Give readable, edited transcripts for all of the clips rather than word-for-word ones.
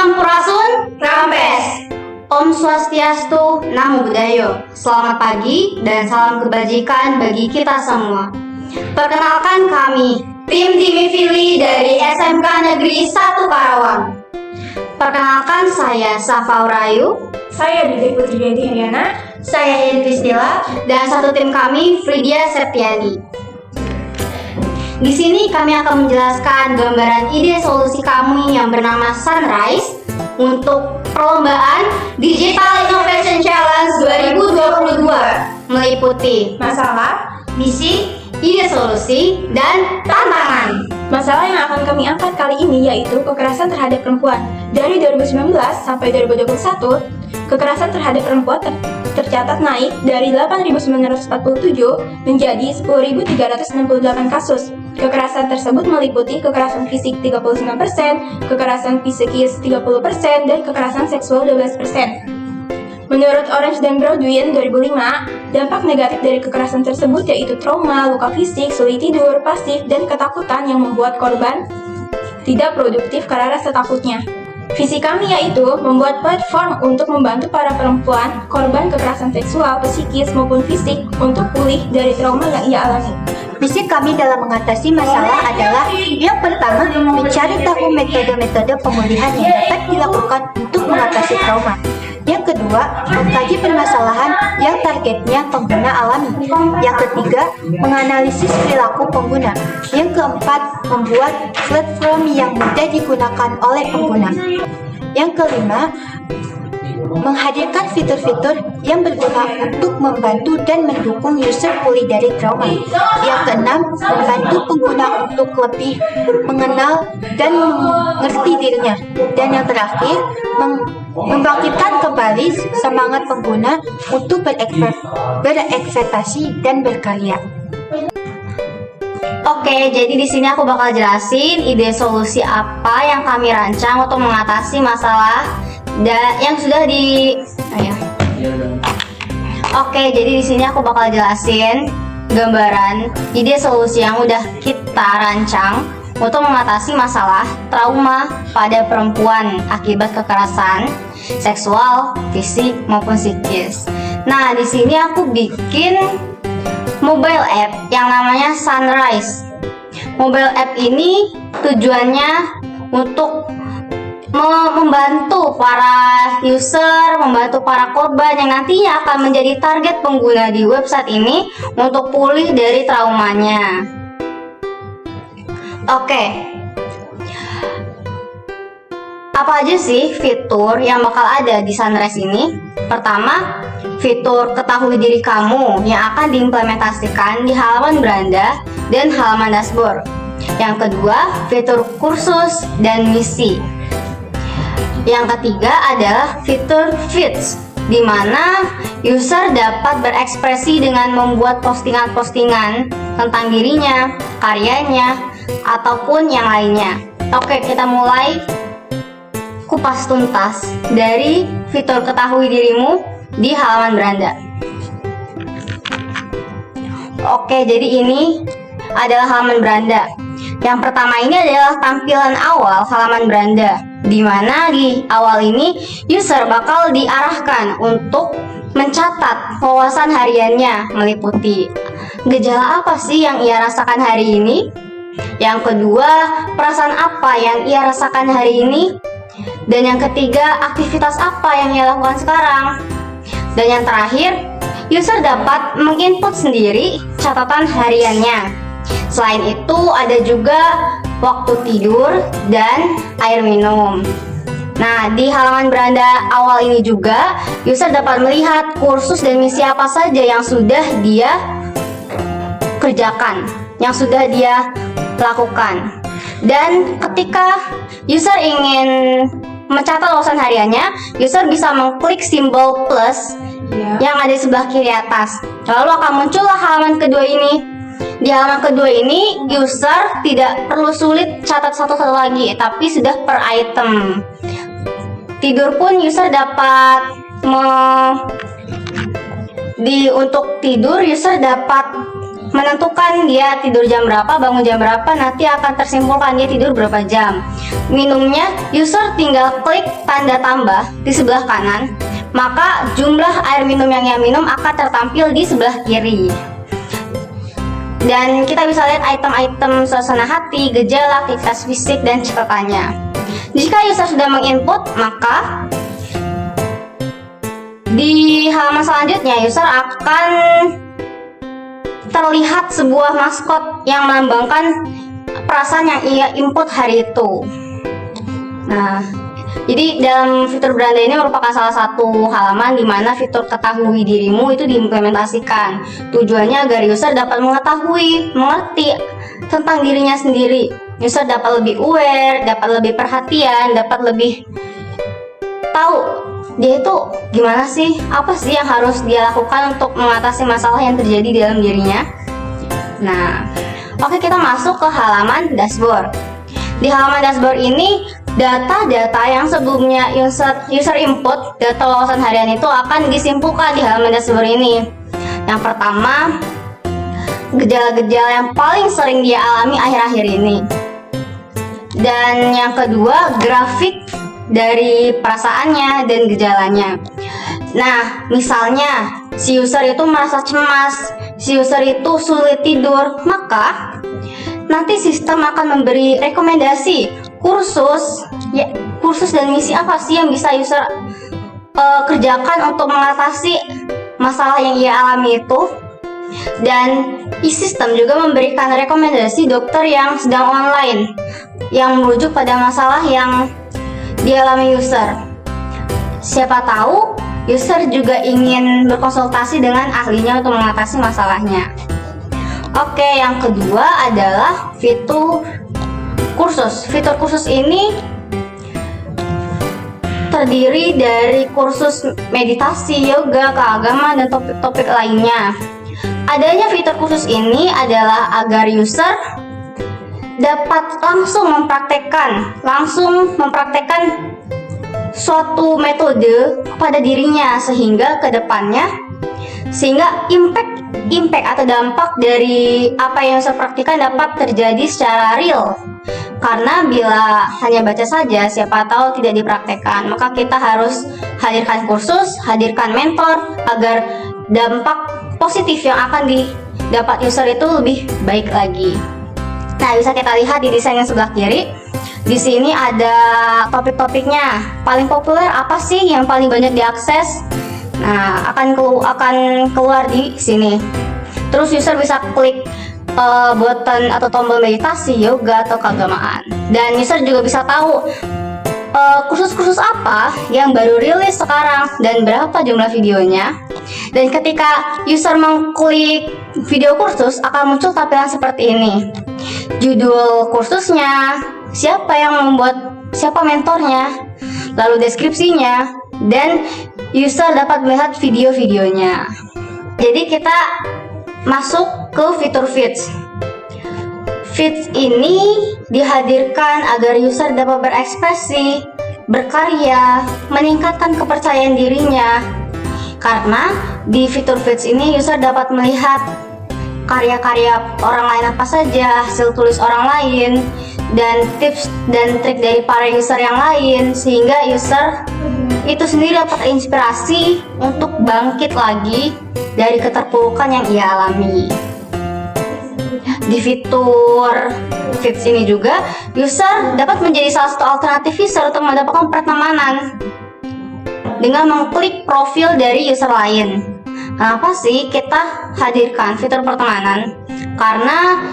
Sampurasun, Rampes. Om Swastiastu, Namo Buddhaya. Selamat pagi dan salam kebajikan bagi kita semua. Perkenalkan kami, tim Dimifili dari SMK Negeri 1 Karawang. Perkenalkan saya Safa Urayu. Saya Dede Putri Dedi Haryana. Saya Indri Stila. Dan satu tim kami, Fridia Septiadi. Di sini kami akan menjelaskan gambaran ide solusi kami yang bernama Sunrise untuk perlombaan Digital Innovation Challenge 2022 meliputi Masalah, misi, ide solusi, dan tantangan. masalah yang akan kami angkat kali ini yaitu kekerasan terhadap perempuan. Dari 2019 sampai 2021, kekerasan terhadap perempuan tercatat naik dari 8.947 menjadi 10.368 kasus. Kekerasan tersebut meliputi kekerasan fisik 39%, kekerasan psikis 30%, dan kekerasan seksual 12%. Menurut Orange dan Baldwin 2005, dampak negatif dari kekerasan tersebut yaitu trauma, luka fisik, sulit tidur, pasif, dan ketakutan yang membuat korban tidak produktif karena rasa takutnya. Visi kami yaitu membuat platform untuk membantu para perempuan korban kekerasan seksual, psikis, maupun fisik untuk pulih dari trauma yang ia alami. Misi kami dalam mengatasi masalah adalah yang pertama, mencari tahu metode-metode pemulihan yang dapat dilakukan untuk mengatasi trauma. Yang kedua, mengkaji permasalahan yang targetnya pengguna alami. Yang ketiga, menganalisis perilaku pengguna. Yang keempat, membuat platform yang mudah digunakan oleh pengguna. Yang kelima, menghadirkan fitur-fitur yang berguna untuk membantu dan mendukung user pulih dari trauma. Yang keenam, membantu pengguna untuk lebih mengenal dan mengerti dirinya. Dan yang terakhir, membangkitkan kembali semangat pengguna untuk berekspektasi dan berkarya. Oke, jadi di sini aku bakal jelasin ide solusi apa yang kami rancang untuk mengatasi masalah yang sudah Oke, jadi di sini aku bakal jelasin gambaran ide solusi yang udah kita rancang untuk mengatasi masalah trauma pada perempuan akibat kekerasan seksual, fisik maupun psikis. Nah, di sini aku bikin mobile app yang namanya Sunrise. Mobile app ini tujuannya untuk membantu para user, membantu para korban yang nantinya akan menjadi target pengguna di website ini untuk pulih dari traumanya. Oke, apa aja sih fitur yang bakal ada di Sunrise ini? Pertama, fitur ketahui diri kamu yang akan diimplementasikan di halaman beranda dan halaman dashboard. Yang kedua, fitur kursus dan misi. Yang ketiga adalah fitur feeds, di mana user dapat berekspresi dengan membuat postingan-postingan tentang dirinya, karyanya, ataupun yang lainnya. Oke, kita mulai kupas tuntas dari fitur ketahui dirimu di halaman beranda. Oke, jadi ini adalah halaman beranda. Yang pertama ini adalah tampilan awal halaman beranda, di mana di awal ini user bakal diarahkan untuk mencatat wawasan hariannya, meliputi gejala apa sih yang ia rasakan hari ini. Yang kedua, perasaan apa yang ia rasakan hari ini. Dan yang ketiga, aktivitas apa yang ia lakukan sekarang. Dan yang terakhir, user dapat menginput sendiri catatan hariannya. Selain itu, ada juga waktu tidur dan air minum. Nah, di halaman beranda awal ini juga, user dapat melihat kursus dan misi apa saja yang sudah dia kerjakan, yang sudah dia lakukan. Dan ketika user ingin mencatat wawasan hariannya, user bisa mengklik simbol plus yang ada di sebelah kiri atas. Lalu akan muncullah halaman kedua ini. Di halaman kedua ini, user tidak perlu sulit catat satu-satu lagi, tapi sudah per item. Tidur pun user dapat untuk tidur user dapat menentukan dia tidur jam berapa, bangun jam berapa, nanti akan tersimpulkan dia tidur berapa jam. Minumnya, user tinggal klik tanda tambah di sebelah kanan, maka jumlah air minum yang ia minum akan tertampil di sebelah kiri. Dan kita bisa lihat item-item suasana hati, gejala, aktivitas fisik, dan catatannya. Jika user sudah menginput, maka di halaman selanjutnya user akan terlihat sebuah maskot yang melambangkan perasaan yang ia input hari itu. Nah, jadi dalam fitur beranda ini merupakan salah satu halaman di mana fitur ketahui dirimu itu diimplementasikan. Tujuannya agar user dapat mengetahui, mengerti tentang dirinya sendiri. User dapat lebih aware, dapat lebih perhatian, dapat lebih tahu dia itu gimana sih, apa sih yang harus dia lakukan untuk mengatasi masalah yang terjadi di dalam dirinya. Nah, oke, kita masuk ke halaman dashboard. Di halaman dashboard ini, data-data yang sebelumnya user input, data wawasan harian itu akan disimpulkan di halaman dashboard ini. Yang pertama, gejala-gejala yang paling sering dia alami akhir-akhir ini. Dan yang kedua, grafik dari perasaannya dan gejalanya. Nah, misalnya si user itu merasa cemas, si user itu sulit tidur, maka nanti sistem akan memberi rekomendasi kursus dan misi apa sih yang bisa user kerjakan untuk mengatasi masalah yang ia alami itu. Dan sistem juga memberikan rekomendasi dokter yang sedang online yang merujuk pada masalah yang dialami user. Siapa tahu user juga ingin berkonsultasi dengan ahlinya untuk mengatasi masalahnya. Oke, yang kedua adalah fitur kursus. Fitur kursus ini terdiri dari kursus meditasi, yoga, keagamaan, dan topik-topik lainnya. Adanya fitur kursus ini adalah agar user dapat langsung mempraktekkan suatu metode pada dirinya sehingga impact atau dampak dari apa yang saya praktikkan dapat terjadi secara real. Karena bila hanya baca saja, siapa tahu tidak dipraktekkan, maka kita harus hadirkan kursus, hadirkan mentor agar dampak positif yang akan didapat user itu lebih baik lagi. Nah, bisa kita lihat di desain yang sebelah kiri. Di sini ada topik-topiknya. Paling populer apa sih yang paling banyak diakses? Nah, akan keluar di sini. Terus user bisa klik button atau tombol meditasi, yoga, atau keagamaan. Dan user juga bisa tahu kursus-kursus apa yang baru rilis sekarang dan berapa jumlah videonya. Dan ketika user mengklik video kursus, akan muncul tampilan seperti ini. Judul kursusnya, siapa yang membuat, siapa mentornya, lalu deskripsinya, dan user dapat melihat video-videonya. Jadi kita masuk ke fitur feeds. Feeds ini dihadirkan agar user dapat berekspresi, berkarya, meningkatkan kepercayaan dirinya. Karena di fitur feeds ini user dapat melihat karya-karya orang lain apa saja, hasil tulis orang lain, dan tips dan trik dari para user yang lain, sehingga user itu sendiri dapat inspirasi untuk bangkit lagi dari keterpurukan yang ia alami. Di fitur feeds ini juga, user dapat menjadi salah satu alternatif user untuk mendapatkan pertemanan dengan mengklik profil dari user lain. Kenapa sih kita hadirkan fitur pertemanan? Karena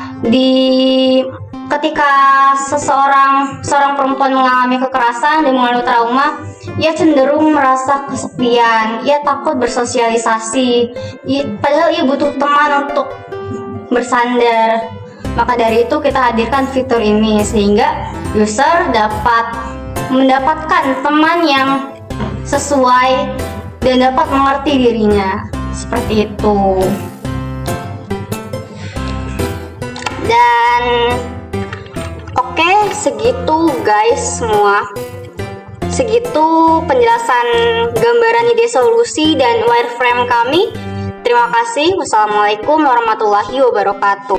ketika seorang perempuan mengalami kekerasan dan mengandung trauma, ia cenderung merasa kesepian, ia takut bersosialisasi, padahal ia butuh teman untuk bersandar. Maka dari itu kita hadirkan fitur ini sehingga user dapat mendapatkan teman yang sesuai dan dapat mengerti dirinya. Seperti itu. Dan oke, segitu guys semua. Segitu penjelasan gambaran ide solusi dan wireframe kami. Terima kasih. Wassalamualaikum warahmatullahi wabarakatuh.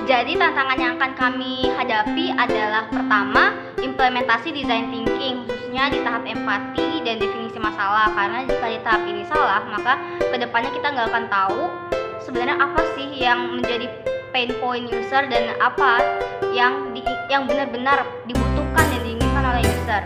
Jadi tantangan yang akan kami hadapi adalah pertama, implementasi design thinking khususnya di tahap empati dan definisi masalah. Karena jika di tahap ini salah, maka kedepannya kita nggak akan tahu sebenarnya apa sih yang menjadi pain point user dan apa yang benar-benar dibutuhkan dan diinginkan oleh user.